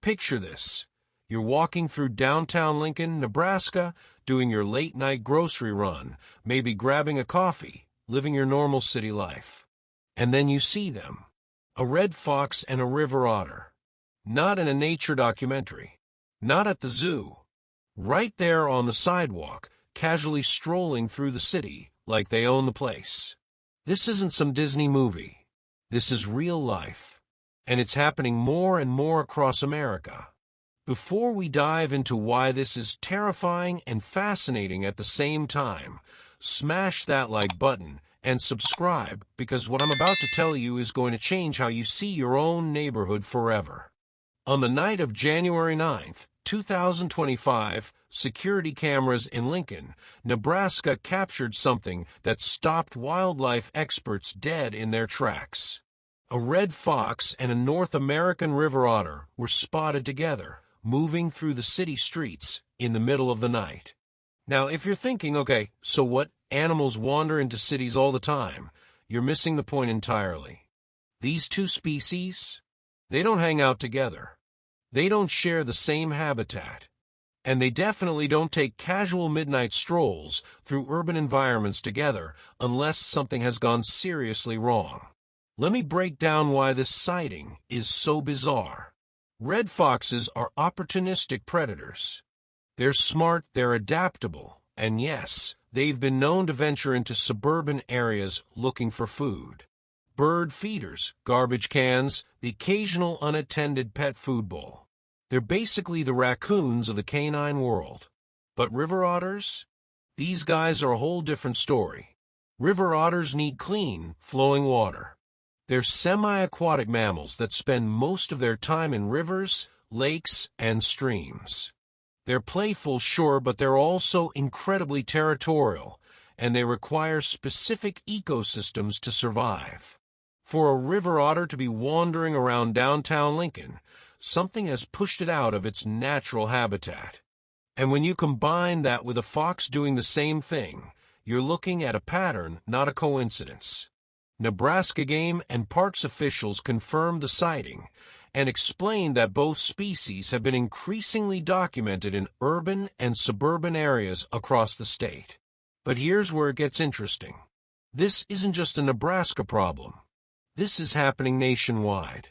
Picture this. You're walking through downtown Lincoln, Nebraska, doing your late-night grocery run, maybe grabbing a coffee, living your normal city life. And then you see them. A red fox and a river otter. Not in a nature documentary. Not at the zoo. Right there on the sidewalk, casually strolling through the city like they own the place. This isn't some Disney movie. This is real life. And it's happening more and more across America. Before we dive into why this is terrifying and fascinating at the same time, smash that like button and subscribe, because what I'm about to tell you is going to change how you see your own neighborhood forever. On the night of January 9th, 2025, security cameras in Lincoln, Nebraska captured something that stopped wildlife experts dead in their tracks. A red fox and a North American river otter were spotted together, moving through the city streets in the middle of the night. Now, if you're thinking, okay, so what, animals wander into cities all the time, you're missing the point entirely. These two species, they don't hang out together. They don't share the same habitat. And they definitely don't take casual midnight strolls through urban environments together unless something has gone seriously wrong. Let me break down why this sighting is so bizarre. Red foxes are opportunistic predators. They're smart, they're adaptable, and yes, they've been known to venture into suburban areas looking for food. Bird feeders, garbage cans, the occasional unattended pet food bowl. They're basically the raccoons of the canine world. But river otters? These guys are a whole different story. River otters need clean, flowing water. They're semi-aquatic mammals that spend most of their time in rivers, lakes, and streams. They're playful, sure, but they're also incredibly territorial, and they require specific ecosystems to survive. For a river otter to be wandering around downtown Lincoln, something has pushed it out of its natural habitat. And when you combine that with a fox doing the same thing, you're looking at a pattern, not a coincidence. Nebraska Game and Parks officials confirmed the sighting and explained that both species have been increasingly documented in urban and suburban areas across the state. But here's where it gets interesting. This isn't just a Nebraska problem. This is happening nationwide.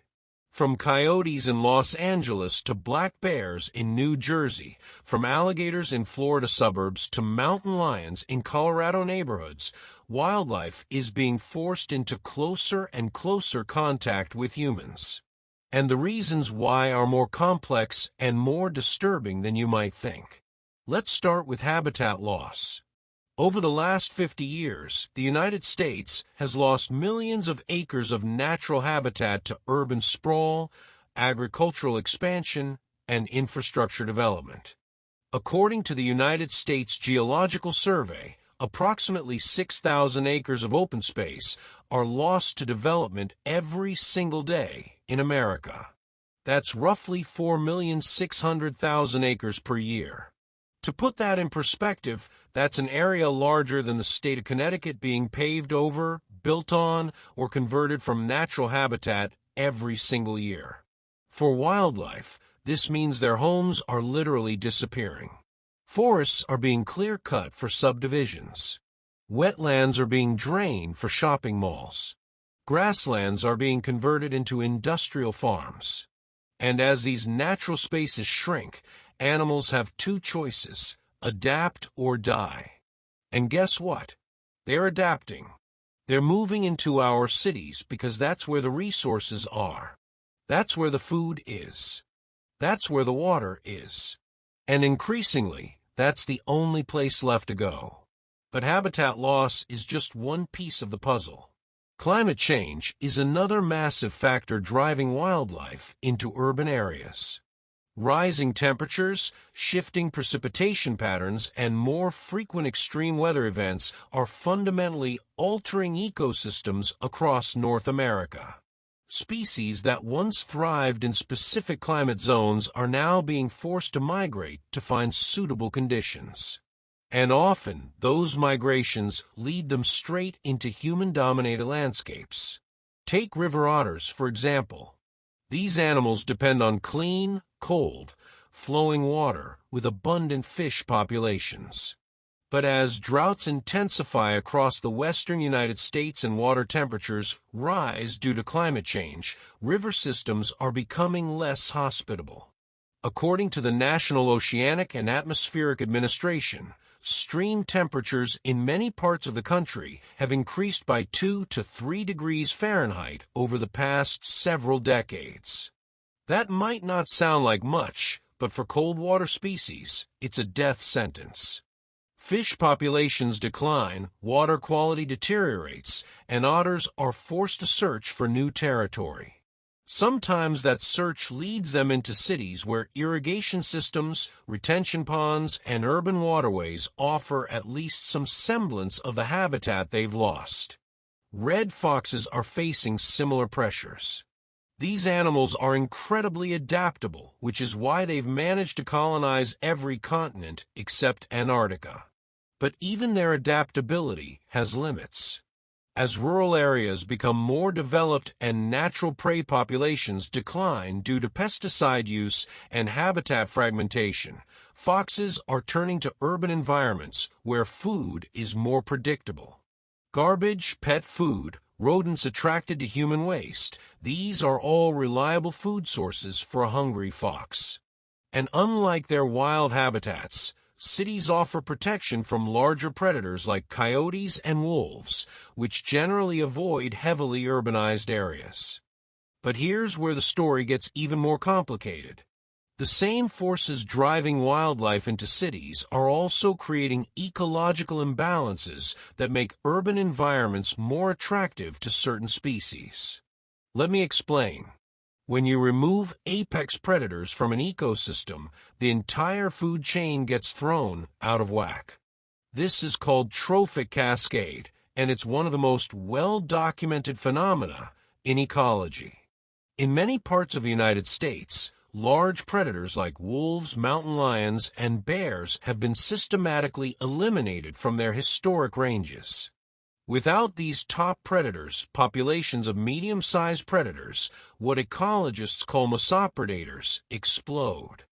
From coyotes in Los Angeles to black bears in New Jersey, from alligators in Florida suburbs to mountain lions in Colorado neighborhoods, wildlife is being forced into closer and closer contact with humans. And the reasons why are more complex and more disturbing than you might think. Let's start with habitat loss. Over the last 50 years, the United States has lost millions of acres of natural habitat to urban sprawl, agricultural expansion, and infrastructure development. According to the United States Geological Survey, approximately 6,000 acres of open space are lost to development every single day in America. That's roughly 4,600,000 acres per year. To put that in perspective, that's an area larger than the state of Connecticut being paved over, built on, or converted from natural habitat every single year. For wildlife, this means their homes are literally disappearing. Forests are being clear-cut for subdivisions. Wetlands are being drained for shopping malls. Grasslands are being converted into industrial farms. And as these natural spaces shrink, animals have two choices: adapt or die. And guess what? They're adapting. They're moving into our cities because that's where the resources are. That's where the food is. That's where the water is. And increasingly, that's the only place left to go. But habitat loss is just one piece of the puzzle. Climate change is another massive factor driving wildlife into urban areas. Rising temperatures, shifting precipitation patterns, and more frequent extreme weather events are fundamentally altering ecosystems across North America. Species that once thrived in specific climate zones are now being forced to migrate to find suitable conditions. And often, those migrations lead them straight into human-dominated landscapes. Take river otters, for example. These animals depend on clean, cold, flowing water with abundant fish populations. But as droughts intensify across the western United States and water temperatures rise due to climate change, river systems are becoming less hospitable. According to the National Oceanic and Atmospheric Administration, stream temperatures in many parts of the country have increased by 2 to 3 degrees Fahrenheit over the past several decades. That might not sound like much, but for cold water species, it's a death sentence. Fish populations decline, water quality deteriorates, and otters are forced to search for new territory. Sometimes that search leads them into cities where irrigation systems, retention ponds, and urban waterways offer at least some semblance of the habitat they've lost. Red foxes are facing similar pressures. These animals are incredibly adaptable, which is why they've managed to colonize every continent except Antarctica. But even their adaptability has limits. As rural areas become more developed and natural prey populations decline due to pesticide use and habitat fragmentation, foxes are turning to urban environments where food is more predictable. Garbage, pet food, rodents attracted to human waste, these are all reliable food sources for a hungry fox. And unlike their wild habitats, cities offer protection from larger predators like coyotes and wolves, which generally avoid heavily urbanized areas. But here's where the story gets even more complicated. The same forces driving wildlife into cities are also creating ecological imbalances that make urban environments more attractive to certain species. Let me explain. When you remove apex predators from an ecosystem, the entire food chain gets thrown out of whack. This is called trophic cascade, and it's one of the most well-documented phenomena in ecology. In many parts of the United States, large predators like wolves, mountain lions, and bears have been systematically eliminated from their historic ranges. Without these top predators, populations of medium-sized predators, what ecologists call mesopredators, explode.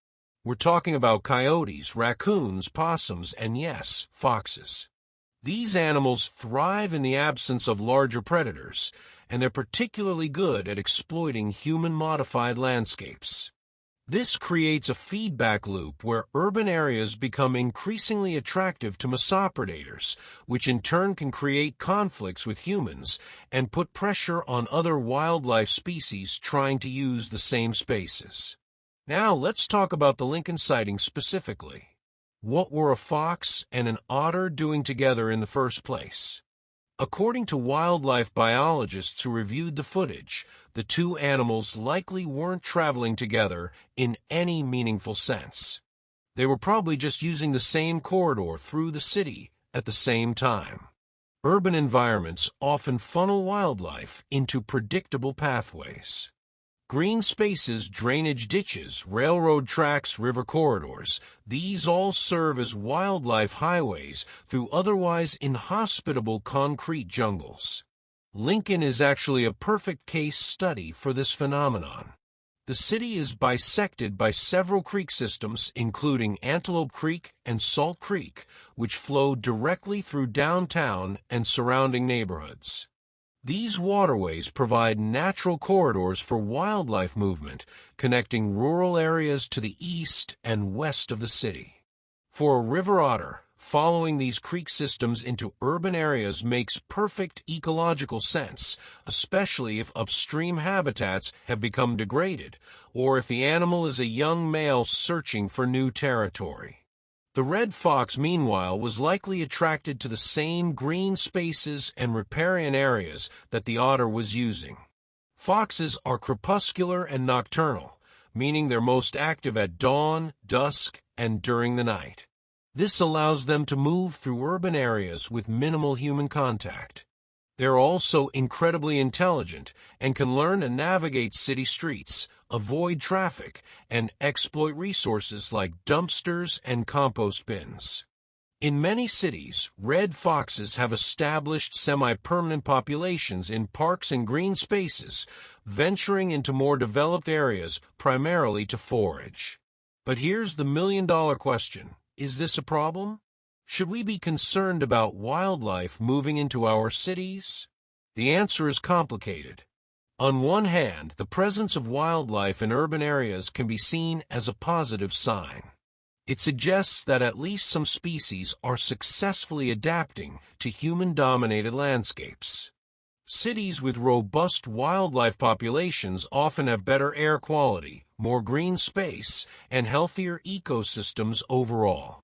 We're talking about coyotes, raccoons, possums, and yes, foxes. These animals thrive in the absence of larger predators, and they're particularly good at exploiting human-modified landscapes. This creates a feedback loop where urban areas become increasingly attractive to mesopredators, which in turn can create conflicts with humans and put pressure on other wildlife species trying to use the same spaces. Now let's talk about the Lincoln sighting specifically. What were a fox and an otter doing together in the first place? According to wildlife biologists who reviewed the footage, the two animals likely weren't traveling together in any meaningful sense. They were probably just using the same corridor through the city at the same time. Urban environments often funnel wildlife into predictable pathways. Green spaces, drainage ditches, railroad tracks, river corridors, these all serve as wildlife highways through otherwise inhospitable concrete jungles. Lincoln is actually a perfect case study for this phenomenon. The city is bisected by several creek systems, including Antelope Creek and Salt Creek, which flow directly through downtown and surrounding neighborhoods. These waterways provide natural corridors for wildlife movement, connecting rural areas to the east and west of the city. For a river otter, following these creek systems into urban areas makes perfect ecological sense, especially if upstream habitats have become degraded, or if the animal is a young male searching for new territory. The red fox, meanwhile, was likely attracted to the same green spaces and riparian areas that the otter was using. Foxes are crepuscular and nocturnal, meaning they're most active at dawn, dusk, and during the night. This allows them to move through urban areas with minimal human contact. They're also incredibly intelligent and can learn to navigate city streets, avoid traffic, and exploit resources like dumpsters and compost bins. In many cities, red foxes have established semi-permanent populations in parks and green spaces, venturing into more developed areas primarily to forage. But here's the million-dollar question. Is this a problem? Should we be concerned about wildlife moving into our cities? The answer is complicated. On one hand, the presence of wildlife in urban areas can be seen as a positive sign. It suggests that at least some species are successfully adapting to human-dominated landscapes. Cities with robust wildlife populations often have better air quality, more green space, and healthier ecosystems overall.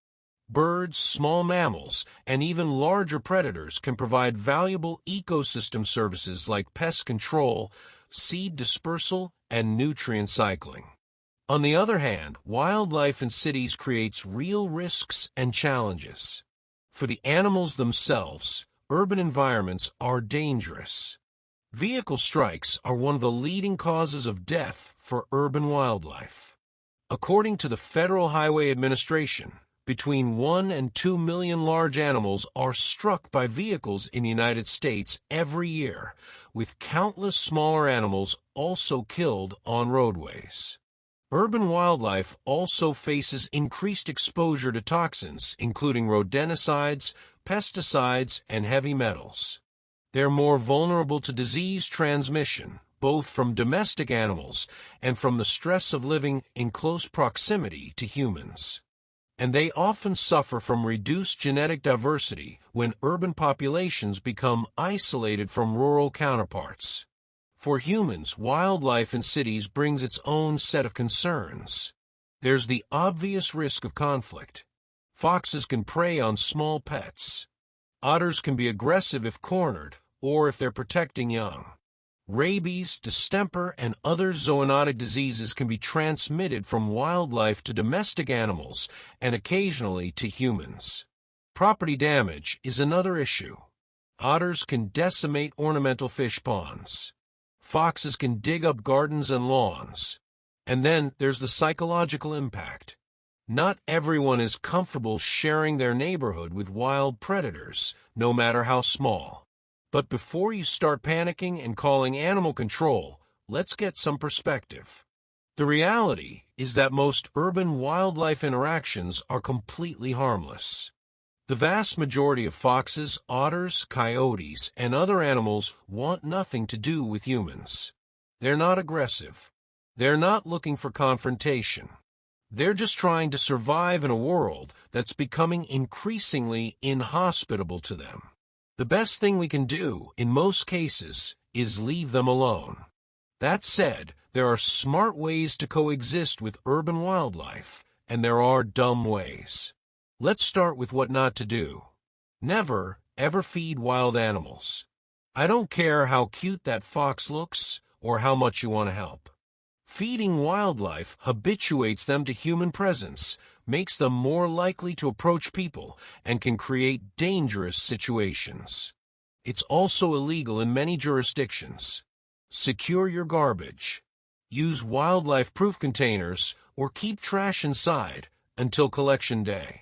Birds, small mammals, and even larger predators can provide valuable ecosystem services like pest control, seed dispersal, and nutrient cycling. On the other hand, wildlife in cities creates real risks and challenges. For the animals themselves, urban environments are dangerous. Vehicle strikes are one of the leading causes of death for urban wildlife. According to the Federal Highway Administration, between 1 and 2 million large animals are struck by vehicles in the United States every year, with countless smaller animals also killed on roadways. Urban wildlife also faces increased exposure to toxins, including rodenticides, pesticides, and heavy metals. They're more vulnerable to disease transmission, both from domestic animals and from the stress of living in close proximity to humans. And they often suffer from reduced genetic diversity when urban populations become isolated from rural counterparts. For humans, wildlife in cities brings its own set of concerns. There's the obvious risk of conflict. Foxes can prey on small pets. Otters can be aggressive if cornered or if they're protecting young. Rabies, distemper, and other zoonotic diseases can be transmitted from wildlife to domestic animals and occasionally to humans. Property damage is another issue. Otters can decimate ornamental fish ponds. Foxes can dig up gardens and lawns. And then there's the psychological impact. Not everyone is comfortable sharing their neighborhood with wild predators, no matter how small. But before you start panicking and calling animal control, let's get some perspective. The reality is that most urban wildlife interactions are completely harmless. The vast majority of foxes, otters, coyotes, and other animals want nothing to do with humans. They're not aggressive. They're not looking for confrontation. They're just trying to survive in a world that's becoming increasingly inhospitable to them. The best thing we can do, in most cases, is leave them alone. That said, there are smart ways to coexist with urban wildlife, and there are dumb ways. Let's start with what not to do. Never, ever feed wild animals. I don't care how cute that fox looks or how much you want to help. Feeding wildlife habituates them to human presence, makes them more likely to approach people, and can create dangerous situations. It's also illegal in many jurisdictions. Secure your garbage. Use wildlife-proof containers or keep trash inside until collection day.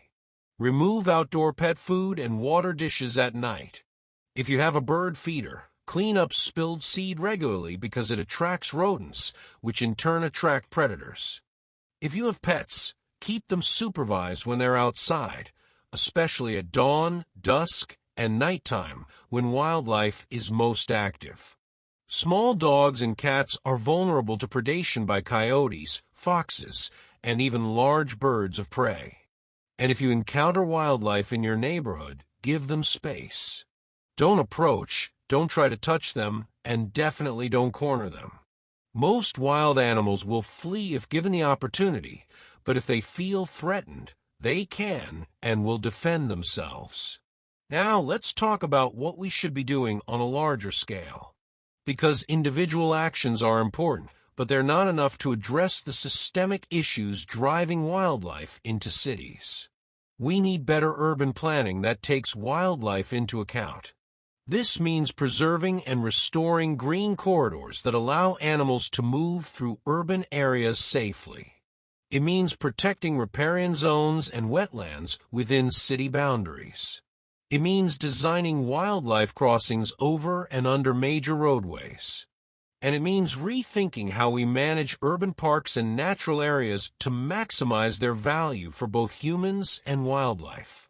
Remove outdoor pet food and water dishes at night. If you have a bird feeder, clean up spilled seed regularly because it attracts rodents, which in turn attract predators. If you have pets, keep them supervised when they're outside, especially at dawn, dusk, and nighttime when wildlife is most active. Small dogs and cats are vulnerable to predation by coyotes, foxes, and even large birds of prey. And if you encounter wildlife in your neighborhood, give them space. Don't approach, don't try to touch them, and definitely don't corner them. Most wild animals will flee if given the opportunity, but if they feel threatened, they can and will defend themselves. Now let's talk about what we should be doing on a larger scale. Because individual actions are important, but they're not enough to address the systemic issues driving wildlife into cities. We need better urban planning that takes wildlife into account. This means preserving and restoring green corridors that allow animals to move through urban areas safely. It means protecting riparian zones and wetlands within city boundaries. It means designing wildlife crossings over and under major roadways. And it means rethinking how we manage urban parks and natural areas to maximize their value for both humans and wildlife.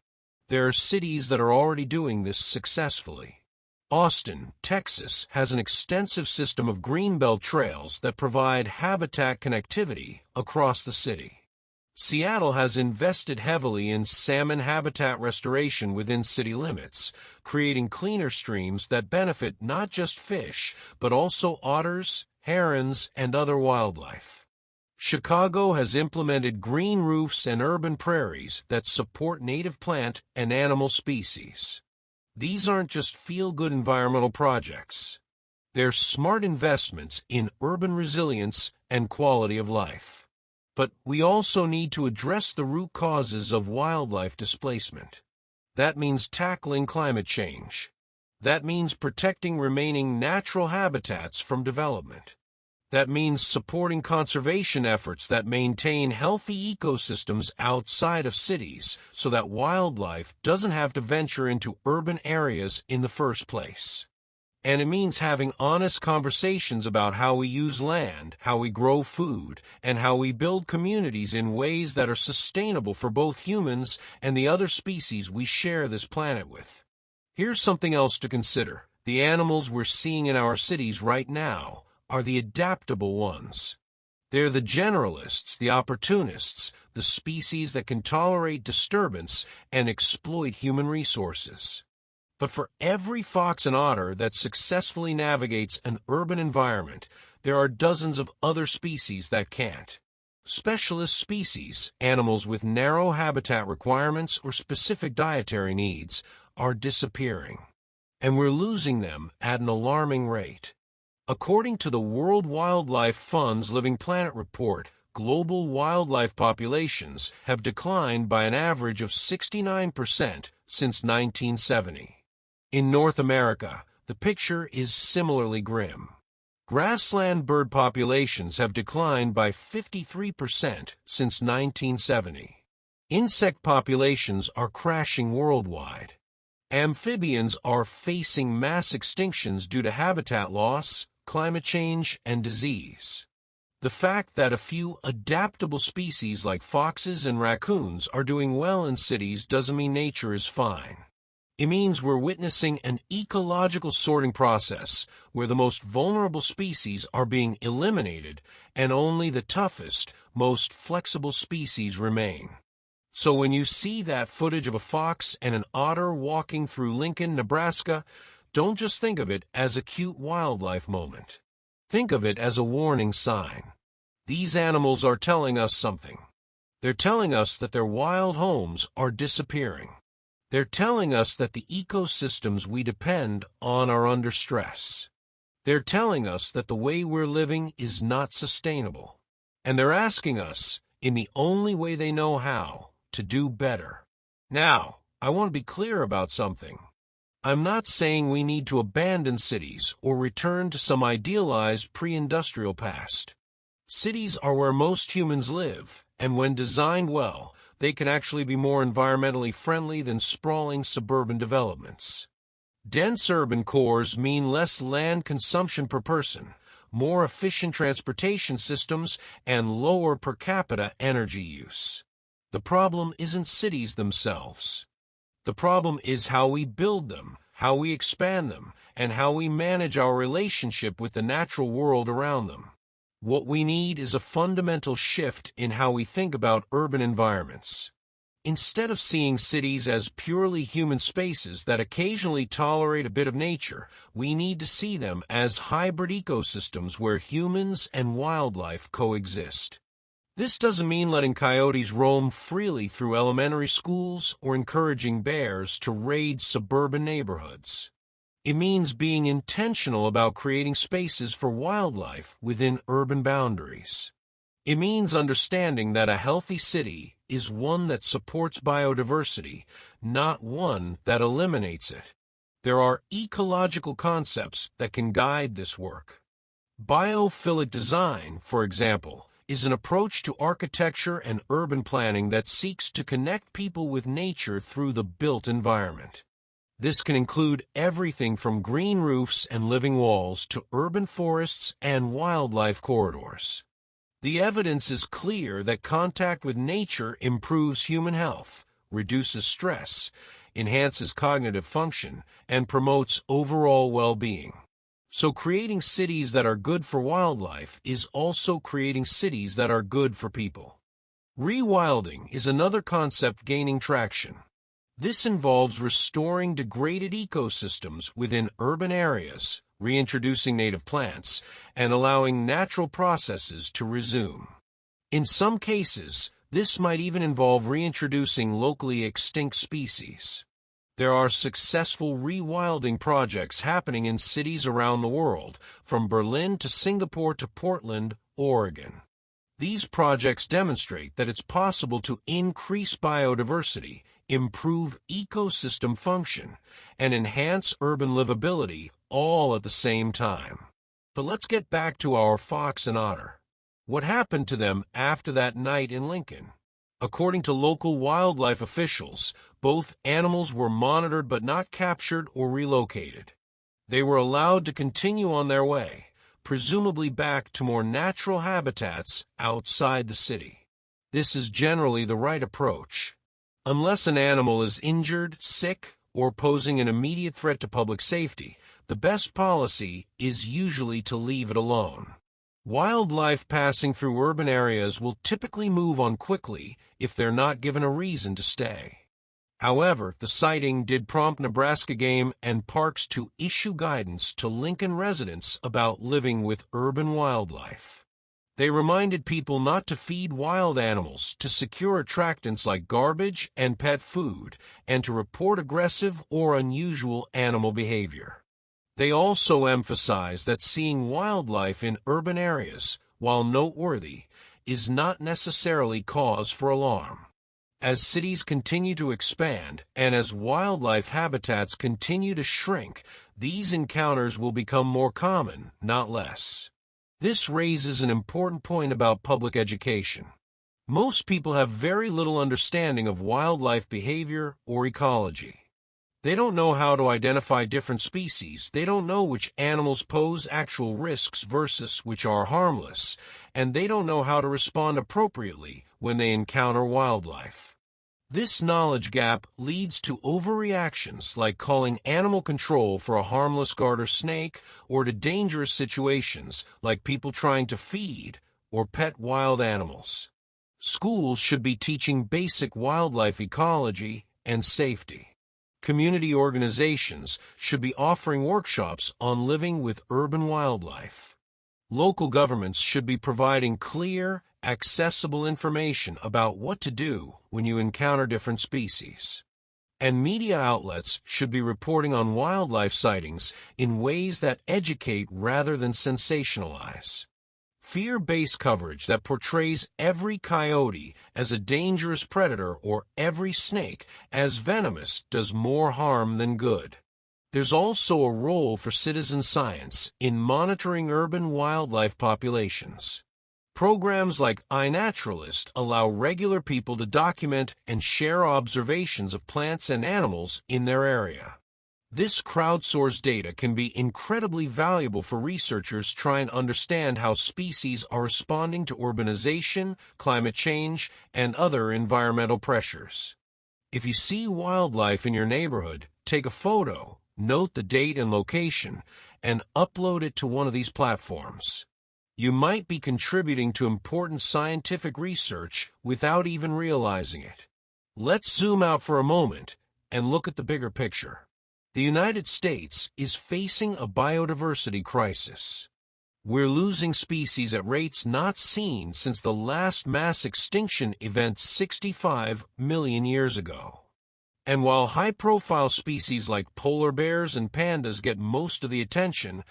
There are cities that are already doing this successfully. Austin, Texas, has an extensive system of greenbelt trails that provide habitat connectivity across the city. Seattle has invested heavily in salmon habitat restoration within city limits, creating cleaner streams that benefit not just fish, but also otters, herons, and other wildlife. Chicago has implemented green roofs and urban prairies that support native plant and animal species. These aren't just feel-good environmental projects. They're smart investments in urban resilience and quality of life. But we also need to address the root causes of wildlife displacement. That means tackling climate change. That means protecting remaining natural habitats from development. That means supporting conservation efforts that maintain healthy ecosystems outside of cities so that wildlife doesn't have to venture into urban areas in the first place. And it means having honest conversations about how we use land, how we grow food, and how we build communities in ways that are sustainable for both humans and the other species we share this planet with. Here's something else to consider. The animals we're seeing in our cities right now are the adaptable ones. They're the generalists, the opportunists, the species that can tolerate disturbance and exploit human resources. But for every fox and otter that successfully navigates an urban environment, there are dozens of other species that can't. Specialist species, animals with narrow habitat requirements or specific dietary needs, are disappearing. And we're losing them at an alarming rate. According to the World Wildlife Fund's Living Planet report, global wildlife populations have declined by an average of 69% since 1970. In North America, the picture is similarly grim. Grassland bird populations have declined by 53% since 1970. Insect populations are crashing worldwide. Amphibians are facing mass extinctions due to habitat loss, climate change, and disease. The fact that a few adaptable species like foxes and raccoons are doing well in cities doesn't mean nature is fine. It means we're witnessing an ecological sorting process where the most vulnerable species are being eliminated and only the toughest, most flexible species remain. So when you see that footage of a fox and an otter walking through Lincoln, Nebraska, don't just think of it as a cute wildlife moment. Think of it as a warning sign. These animals are telling us something. They're telling us that their wild homes are disappearing. They're telling us that the ecosystems we depend on are under stress. They're telling us that the way we're living is not sustainable. And they're asking us, in the only way they know how, to do better. Now, I want to be clear about something. I'm not saying we need to abandon cities or return to some idealized pre-industrial past. Cities are where most humans live, and when designed well, they can actually be more environmentally friendly than sprawling suburban developments. Dense urban cores mean less land consumption per person, more efficient transportation systems, and lower per capita energy use. The problem isn't cities themselves. The problem is how we build them, how we expand them, and how we manage our relationship with the natural world around them. What we need is a fundamental shift in how we think about urban environments. Instead of seeing cities as purely human spaces that occasionally tolerate a bit of nature, we need to see them as hybrid ecosystems where humans and wildlife coexist. This doesn't mean letting coyotes roam freely through elementary schools or encouraging bears to raid suburban neighborhoods. It means being intentional about creating spaces for wildlife within urban boundaries. It means understanding that a healthy city is one that supports biodiversity, not one that eliminates it. There are ecological concepts that can guide this work. Biophilic design, for example, is an approach to architecture and urban planning that seeks to connect people with nature through the built environment. This can include everything from green roofs and living walls to urban forests and wildlife corridors. The evidence is clear that contact with nature improves human health, reduces stress, enhances cognitive function, and promotes overall well-being. So creating cities that are good for wildlife is also creating cities that are good for people. Rewilding is another concept gaining traction. This involves restoring degraded ecosystems within urban areas, reintroducing native plants, and allowing natural processes to resume. In some cases, this might even involve reintroducing locally extinct species. There are successful rewilding projects happening in cities around the world, from Berlin to Singapore to Portland, Oregon. These projects demonstrate that it's possible to increase biodiversity, improve ecosystem function, and enhance urban livability all at the same time. But let's get back to our fox and otter. What happened to them after that night in Lincoln? According to local wildlife officials, both animals were monitored but not captured or relocated. They were allowed to continue on their way, presumably back to more natural habitats outside the city. This is generally the right approach. Unless an animal is injured, sick, or posing an immediate threat to public safety, the best policy is usually to leave it alone. Wildlife passing through urban areas will typically move on quickly if they're not given a reason to stay. However, the sighting did prompt Nebraska Game and Parks to issue guidance to Lincoln residents about living with urban wildlife. They reminded people not to feed wild animals, to secure attractants like garbage and pet food, and to report aggressive or unusual animal behavior. They also emphasize that seeing wildlife in urban areas, while noteworthy, is not necessarily cause for alarm. As cities continue to expand and as wildlife habitats continue to shrink, these encounters will become more common, not less. This raises an important point about public education. Most people have very little understanding of wildlife behavior or ecology. They don't know how to identify different species, they don't know which animals pose actual risks versus which are harmless, and they don't know how to respond appropriately when they encounter wildlife. This knowledge gap leads to overreactions like calling animal control for a harmless garter snake or to dangerous situations like people trying to feed or pet wild animals. Schools should be teaching basic wildlife ecology and safety. Community organizations should be offering workshops on living with urban wildlife. Local governments should be providing clear, accessible information about what to do when you encounter different species. And media outlets should be reporting on wildlife sightings in ways that educate rather than sensationalize. Fear-based coverage that portrays every coyote as a dangerous predator or every snake as venomous does more harm than good. There's also a role for citizen science in monitoring urban wildlife populations. Programs like iNaturalist allow regular people to document and share observations of plants and animals in their area. This crowdsourced data can be incredibly valuable for researchers trying to understand how species are responding to urbanization, climate change, and other environmental pressures. If you see wildlife in your neighborhood, take a photo, note the date and location, and upload it to one of these platforms. You might be contributing to important scientific research without even realizing it. Let's zoom out for a moment and look at the bigger picture. The United States is facing a biodiversity crisis. We're losing species at rates not seen since the last mass extinction event 65 million years ago. And while high-profile species like polar bears and pandas get most of the attention,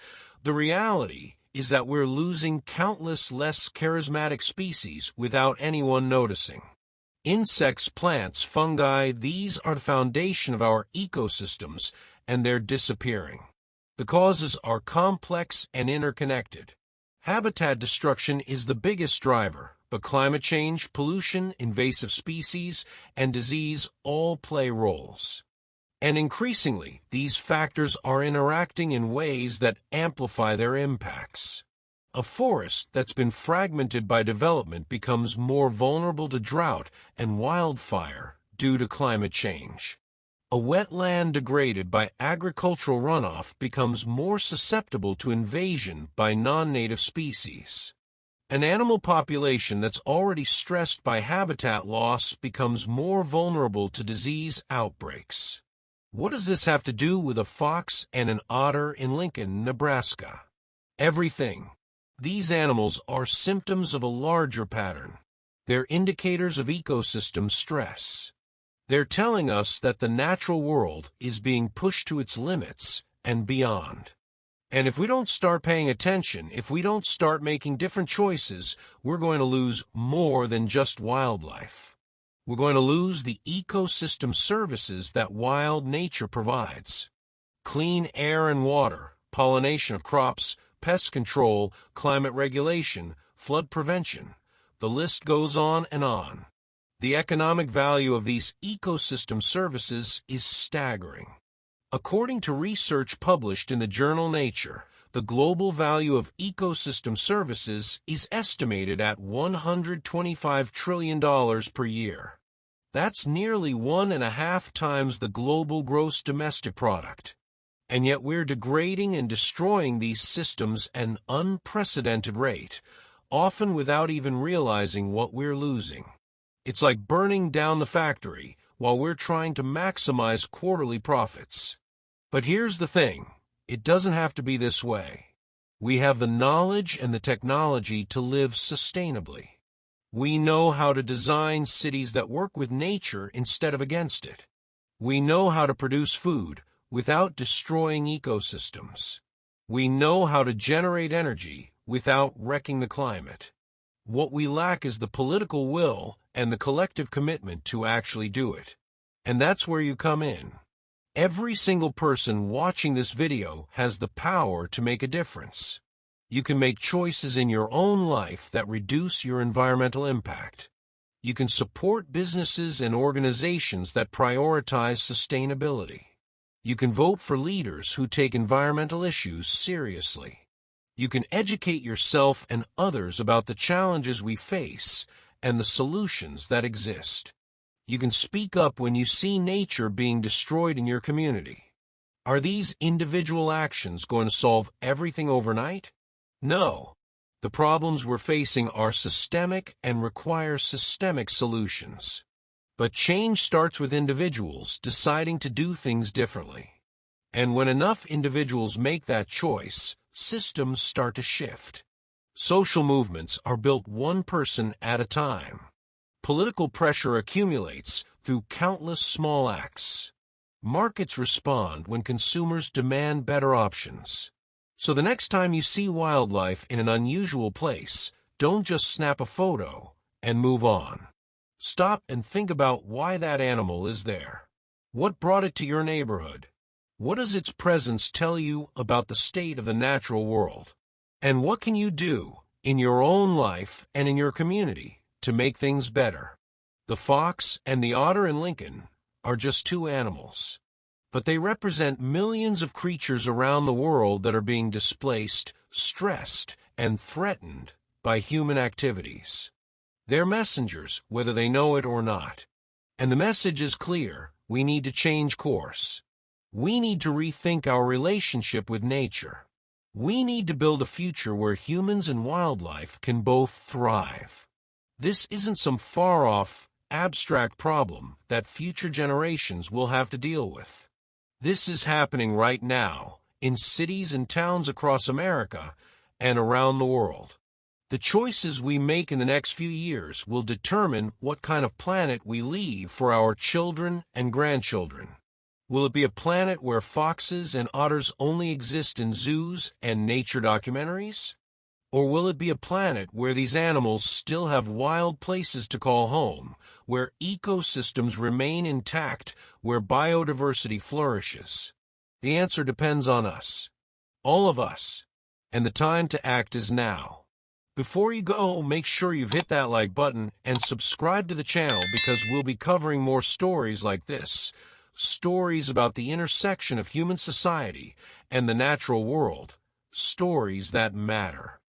the reality is that we're losing countless less charismatic species without anyone noticing. Insects, plants, fungi, these are the foundation of our ecosystems, and they're disappearing. The causes are complex and interconnected. Habitat destruction is the biggest driver, but climate change, pollution, invasive species, and disease all play roles. And increasingly, these factors are interacting in ways that amplify their impacts. A forest that's been fragmented by development becomes more vulnerable to drought and wildfire due to climate change. A wetland degraded by agricultural runoff becomes more susceptible to invasion by non-native species. An animal population that's already stressed by habitat loss becomes more vulnerable to disease outbreaks. What does this have to do with a fox and an otter in Lincoln, Nebraska? Everything. These animals are symptoms of a larger pattern. They're indicators of ecosystem stress. They're telling us that the natural world is being pushed to its limits and beyond. And if we don't start paying attention, if we don't start making different choices, we're going to lose more than just wildlife. We're going to lose the ecosystem services that wild nature provides. Clean air and water, pollination of crops, pest control, climate regulation, flood prevention. The list goes on and on. The economic value of these ecosystem services is staggering. According to research published in the journal Nature, the global value of ecosystem services is estimated at $125 trillion per year. That's nearly 1.5 times the global gross domestic product. And yet we're degrading and destroying these systems at an unprecedented rate, often without even realizing what we're losing. It's like burning down the factory while we're trying to maximize quarterly profits. But here's the thing, it doesn't have to be this way. We have the knowledge and the technology to live sustainably. We know how to design cities that work with nature instead of against it. We know how to produce food without destroying ecosystems. We know how to generate energy without wrecking the climate. What we lack is the political will and the collective commitment to actually do it. And that's where you come in. Every single person watching this video has the power to make a difference. You can make choices in your own life that reduce your environmental impact. You can support businesses and organizations that prioritize sustainability. You can vote for leaders who take environmental issues seriously. You can educate yourself and others about the challenges we face and the solutions that exist. You can speak up when you see nature being destroyed in your community. Are these individual actions going to solve everything overnight? No. The problems we're facing are systemic and require systemic solutions. But change starts with individuals deciding to do things differently. And when enough individuals make that choice, systems start to shift. Social movements are built one person at a time. Political pressure accumulates through countless small acts. Markets respond when consumers demand better options. So the next time you see wildlife in an unusual place, don't just snap a photo and move on. Stop and think about why that animal is there. What brought it to your neighborhood? What does its presence tell you about the state of the natural world? And what can you do in your own life and in your community to make things better? The fox and the otter in Lincoln are just two animals, but they represent millions of creatures around the world that are being displaced, stressed, and threatened by human activities. They're messengers, whether they know it or not. And the message is clear: we need to change course. We need to rethink our relationship with nature. We need to build a future where humans and wildlife can both thrive. This isn't some far-off, abstract problem that future generations will have to deal with. This is happening right now in cities and towns across America and around the world. The choices we make in the next few years will determine what kind of planet we leave for our children and grandchildren. Will it be a planet where foxes and otters only exist in zoos and nature documentaries? Or will it be a planet where these animals still have wild places to call home, where ecosystems remain intact, where biodiversity flourishes? The answer depends on us. All of us. and the time to act is now. Before you go, make sure you've hit that like button and subscribe to the channel because we'll be covering more stories like this. Stories about the intersection of human society and the natural world. Stories that matter.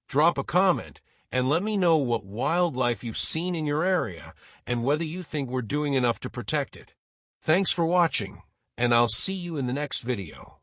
Drop a comment and let me know what wildlife you've seen in your area and whether you think we're doing enough to protect it. Thanks for watching, and I'll see you in the next video.